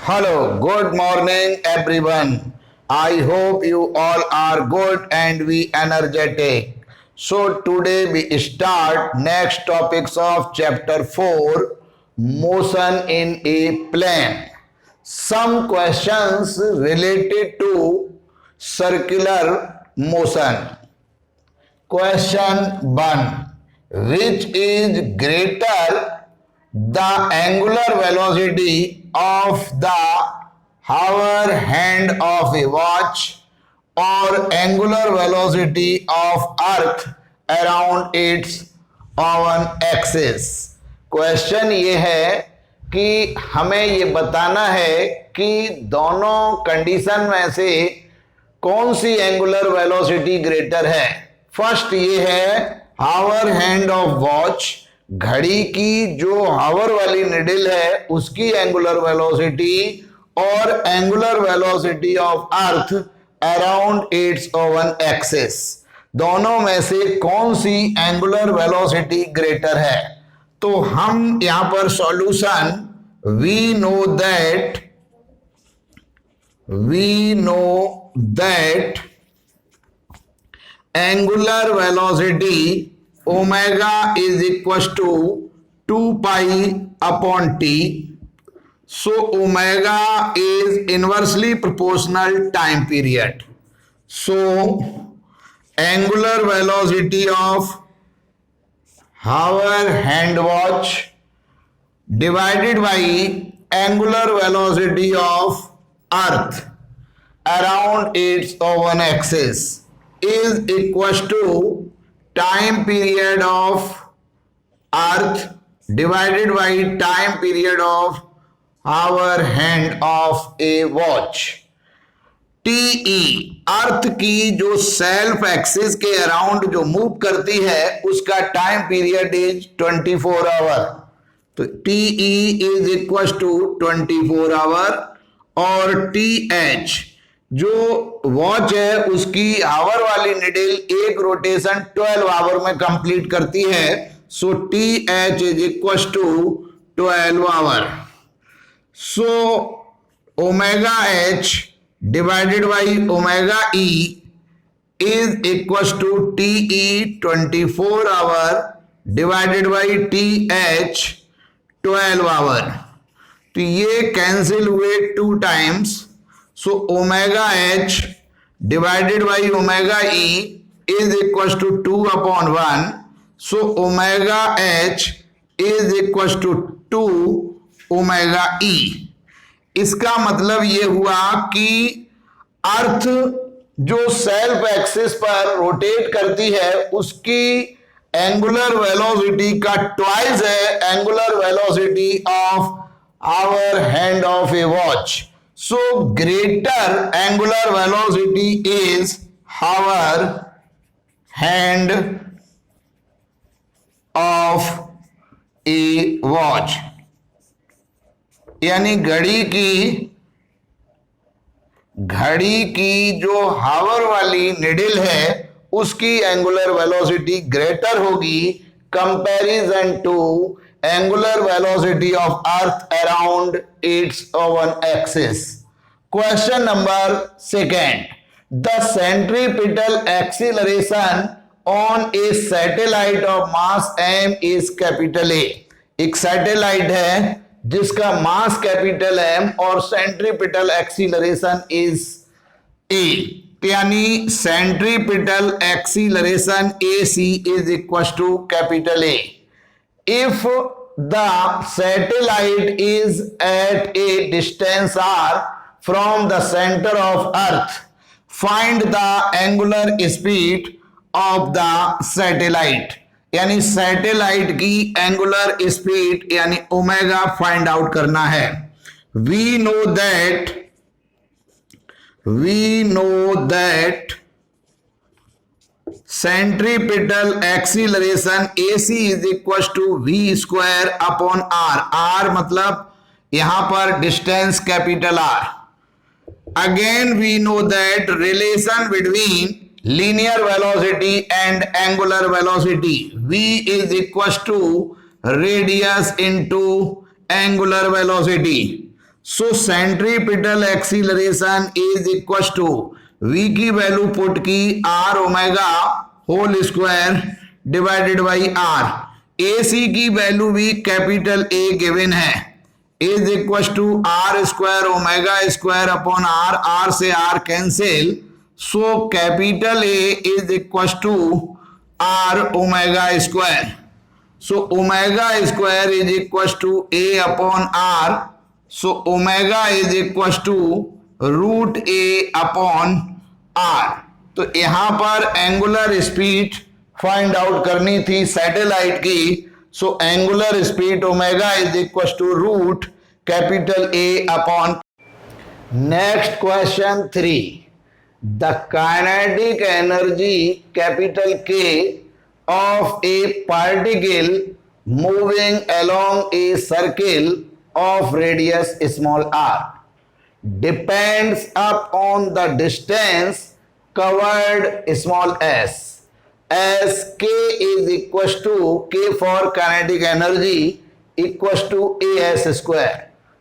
Hello, good morning everyone. I hope you all are good and we energetic. So today we start next topics of chapter 4, motion in a plane. Some questions related to circular motion. Question 1. Which is greater, the angular velocity of the hour hand of a watch or angular velocity of earth around its own axis? Question ये है कि हमें ये बताना है कि दोनों condition में से कौन सी एंगुलर वेलोसिटी ग्रेटर है। फर्स्ट ये है हावर हैंड ऑफ वॉच, घड़ी की जो हावर वाली निडल है उसकी एंगुलर वेलोसिटी और angular velocity of earth around its oven axis, दोनों में से कौन सी एंगुलर वेलोसिटी ग्रेटर है। तो हम यहां पर solution we know that angular velocity omega is equals to 2 pi upon t. So omega is inversely proportional time period. So angular velocity of hour hand watch divided by angular velocity of earth around its own axis is equals to time period of earth divided by time period of hour hand of a watch. TE earth की जो self axis के around जो move करती है उसका time period is 24 hour. तो TE is equal to 24 hour और TH जो वॉच है उसकी आवर वाली निडल एक रोटेशन 12 आवर में कंप्लीट करती है। So TH is equal to 12 hour. So omega H divided by omega E is equal to TE 24 hour divided by TH 12 hour. तो ये कैंसिल हुए 2 times. So omega H divided by omega E is equals to 2 upon 1. So omega H is equals to 2 omega E. इसका मतलब ये हुआ कि अर्थ जो self axis पर रोटेट करती है उसकी एंगुलर वेलोसिटी का ट्वाइस है angular velocity of hour hand of a watch. So greater angular velocity is hour hand of a watch, यानी घड़ी की जो हावर वाली निडल है उसकी एंगुलर वेलोसिटी ग्रेटर होगी comparison to angular velocity of earth around its own axis. Question number 2. The centripetal acceleration on a satellite of mass m is capital A. एक satellite है जिसका मास कैपिटल M और centripetal acceleration is A, यानी centripetal acceleration AC is equal to capital A. If the satellite is at a distance r from the center of earth, find the angular speed of the satellite. यानी satellite की angular speed यानी omega find out करना है। we know that centripetal acceleration AC is equal to V square upon R। R मतलब यहां पर distance capital R। Again we know that relation between linear velocity and angular velocity V is equal to radius into angular velocity. So centripetal acceleration is equal to v की value put की r omega whole square divided by r, AC की value भी capital A given है, is equal to r square omega square upon r, r से r cancel, so capital A is equal to r omega square, so omega square is equal to A upon r, so omega is equal to root A upon r। तो यहां पर angular speed find out करनी थी satellite की, so angular speed omega is equal to root capital A upon. Next question 3, the kinetic energy capital K of a particle moving along a circle of radius small r depends upon the distance covered small s, as K is equals to K for kinetic energy equals to as square.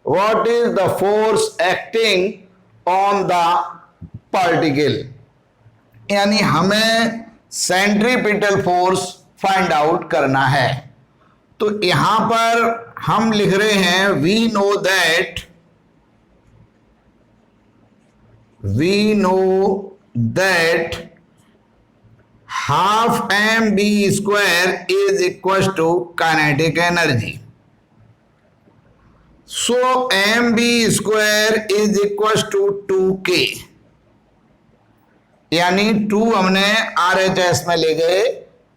What is the force acting on the particle? यानी हमें centripetal force find out करना है। तो यहां पर हम लिख रहे हैं we know that half M B square is equal to kinetic energy, so M B square is equal to 2k, यानी 2 हमने RHS में ले गए,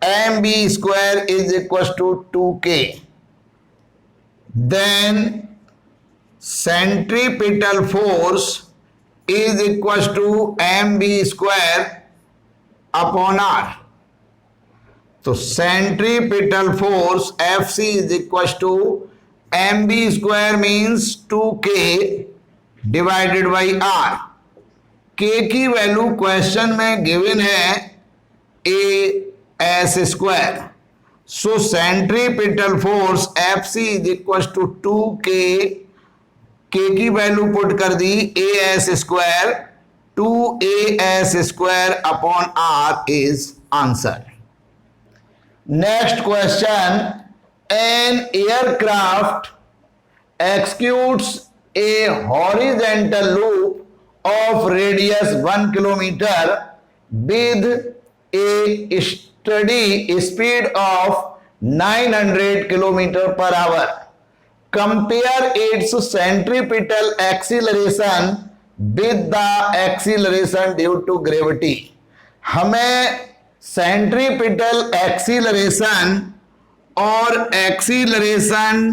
M B square is equal to 2k, then centripetal force is equal to M B square upon r। तो centripetal force FC is equal to M B square means 2k divided by r। K की value question में given है as square, so centripetal force FC is equal to 2k, K की value put कर दी as square, 2as square upon r is answer. Next question, an aircraft executes a horizontal loop of radius 1 kilometer with a steady speed of 900 kilometer per hour. Compare its centripetal acceleration with the acceleration due to gravity. हमें centripetal acceleration और acceleration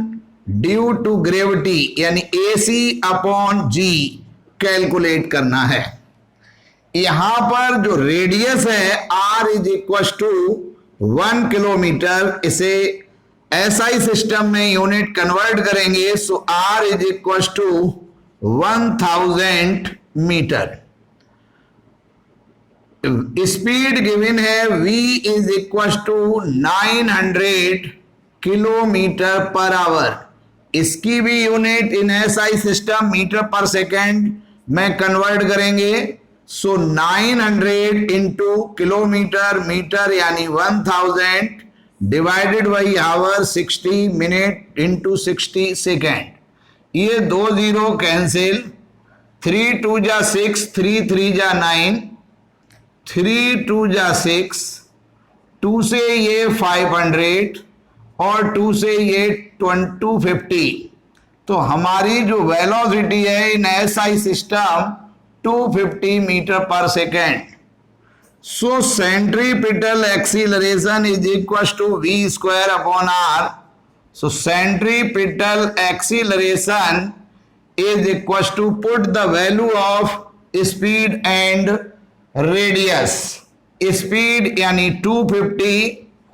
due to gravity यानी AC upon G calculate करना है। यहां पर जो radius है r is equal to 1 kilometre, इसे SI सिस्टम में यूनिट कन्वर्ट करेंगे, so r is equal to 1000 metre. Speed given है v is equal to 900 kilometre per hour, इसकी भी unit in SI system metre पर सेकेंड में convert करेंगे, so 900 into kilometre metre यानी 1000 divided by hour 60 minute into 60 second, ये 2 0 cancel, 3 2 जा 6, 3 3 जा 9, 3 2 जा 6, 2 से ये 500 और 2 से ये 250। तो हमारी जो वेलोसिटी है इन SI सिस्टम 250 मीटर पर second, so centripetal acceleration is equal to v square upon r, so centripetal acceleration is equal to put the value of speed and radius, speed यानी 250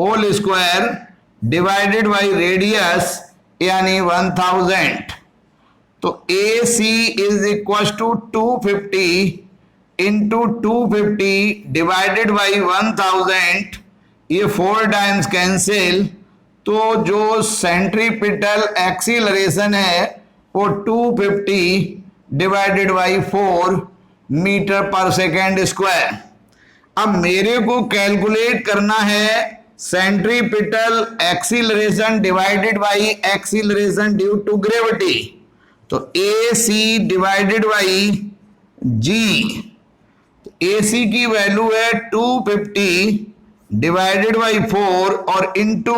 whole square divided by radius यानी 1000, तो AC is equal to 250 into 250 divided by 1000, ये 4 times cancel, तो जो centripetal acceleration है वो 250 divided by 4 metre पर second square. अब मेरे को कैलकुलेट करना है centripetal acceleration divided by acceleration due to gravity. तो ए सी डिवाइडेड बाई जी, ए सी की वैल्यू है 250 डिवाइडेड बाई 4 और into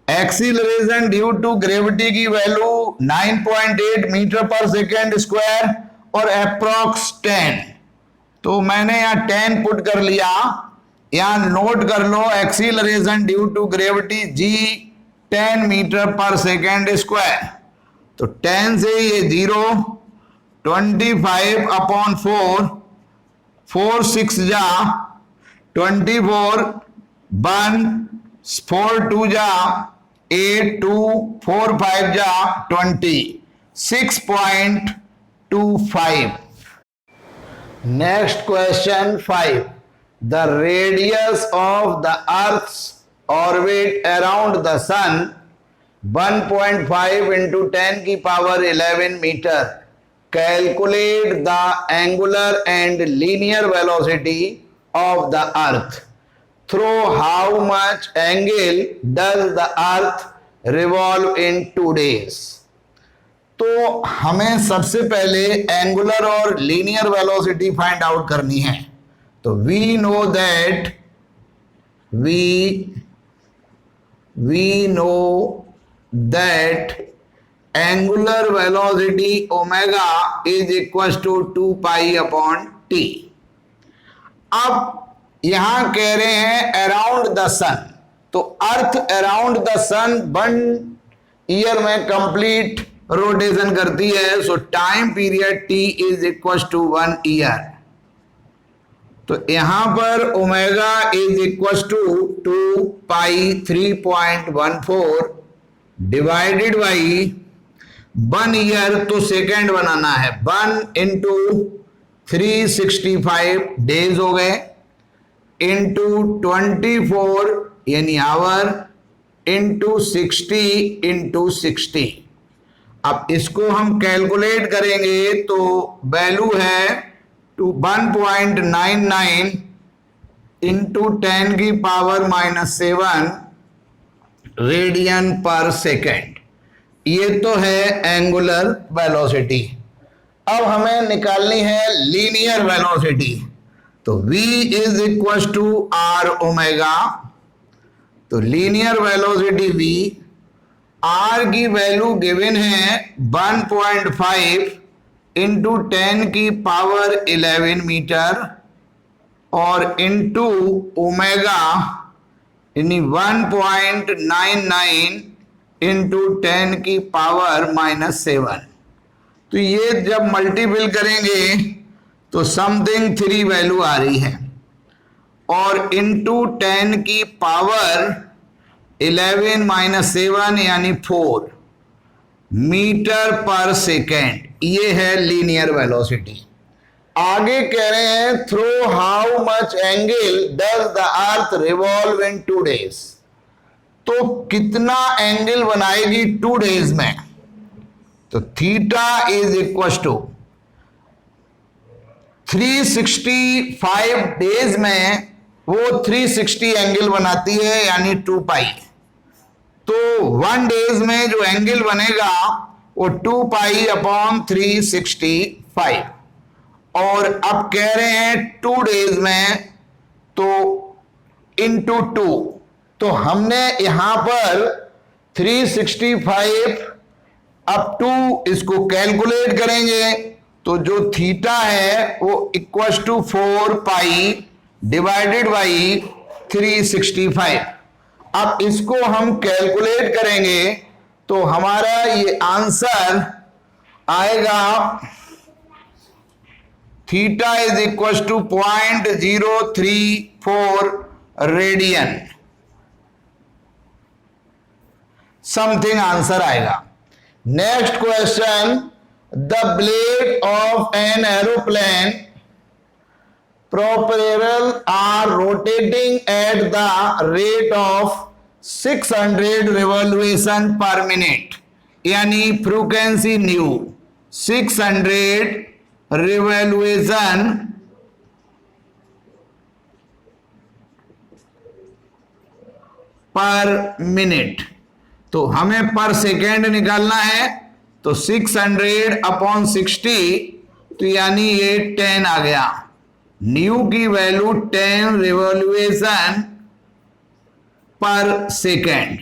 acceleration due to gravity की वैल्यू 9.8 मीटर पर सेकेंड स्क्वायर और अप्रॉक्स 10। तो मैंने यहाँ 10 पुट कर लिया। यहाँ नोट कर लो acceleration due to gravity g 10 metre पर सेकेंड स्क्वायर। तो 10 से ये 0, 25 अपॉन 4, 4 6 जा 24, 1 4 2 जा 8, 2 4 5 जा 20, 6.25। Next question 5. The radius of the Earth's orbit around the Sun 1.5 into 10 की power 11 meter. Calculate the angular and linear velocity of the Earth. Through how much angle does the Earth revolve in 2 days? तो हमें सबसे पहले angular और linear velocity find out करनी है। तो we know that angular velocity omega is equal to 2 pi upon T. अब यहां कह रहे हैं अराउंड द सन, तो earth around the sun 1 year में कंप्लीट रोटेशन करती है। So time period T is equal to 1 year. तो यहां पर omega is equal to 2 pi 3.14 divided by 1 year, तो सेकेंड बनाना है 1 इंटू 365 डेज हो गए, इंटू 24 यानी आवर, इंटू 60 इंटू 60। अब इसको हम कैलकुलेट करेंगे तो वैल्यू है 1.99 इंटू 10 की पावर -7 रेडियन पर सेकेंड। ये तो है एंगुलर वेलोसिटी। अब हमें निकालनी है लीनियर वेलोसिटी। तो v is equal to R omega. तो लीनियर वेलोसिटी v, आर की वैल्यू गिवन है 1.5 इंटू 10 की पावर 11 मीटर और इंटू ओमेगा यानी 1.99 इंटू 10 की पावर -7। तो ये जब मल्टीपल करेंगे तो समथिंग 3 वैल्यू आ रही है और इंटू 10 की पावर 11 - 7 यानी 4 मीटर पर सेकेंड। ये है लीनियर वेलोसिटी। आगे कह रहे हैं through how much angle does the earth revolve in 2 days. तो कितना एंगल बनाएगी 2 डेज में? तो theta is equal to 365 days में वो 360 एंगल बनाती है यानी 2 पाई। तो 1 डेज में जो एंगल बनेगा वो 2 पाई अपॉन 365। और अब कह रहे हैं 2 डेज में तो इंटू 2। तो हमने यहां पर 365 अप टू इसको कैलकुलेट करेंगे तो जो थीटा है वो equal to 4 pi divided by 365। अब इसको हम कैलकुलेट करेंगे तो हमारा ये आंसर आएगा theta is equal to 0.034 radian something answer आएगा। Next question, the blade of an aeroplane propeller are rotating at the rate of 600 revolution per minute यानी फ्रीक्वेंसी न्यू 600 रिवॉल्यूशन पर मिनट। तो हमें पर सेकेंड निकालना है, तो 600 अपॉन 60, तो यानी ये 10 आ गया। न्यू की वैल्यू 10 रिवॉल्यूशन पर सेकेंड।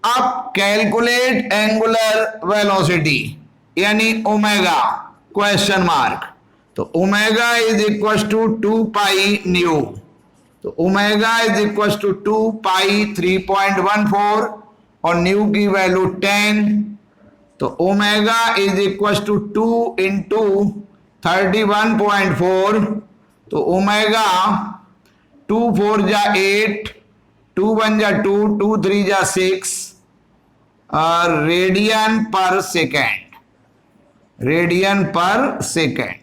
अब कैलकुलेट एंगुलर वेलोसिटी यानी ओमेगा क्वेश्चन मार्क। तो omega is equal to 2 pi nu, तो omega is equal to 2 pi 3.14 और न्यू की वैल्यू 10, तो omega is equal to 2 into 31.4, तो ओमेगा 2 4 जा 8, 2 1 जा 2, 2 3 जा 6 रेडियन पर सेकेंड, रेडियन पर सेकेंड।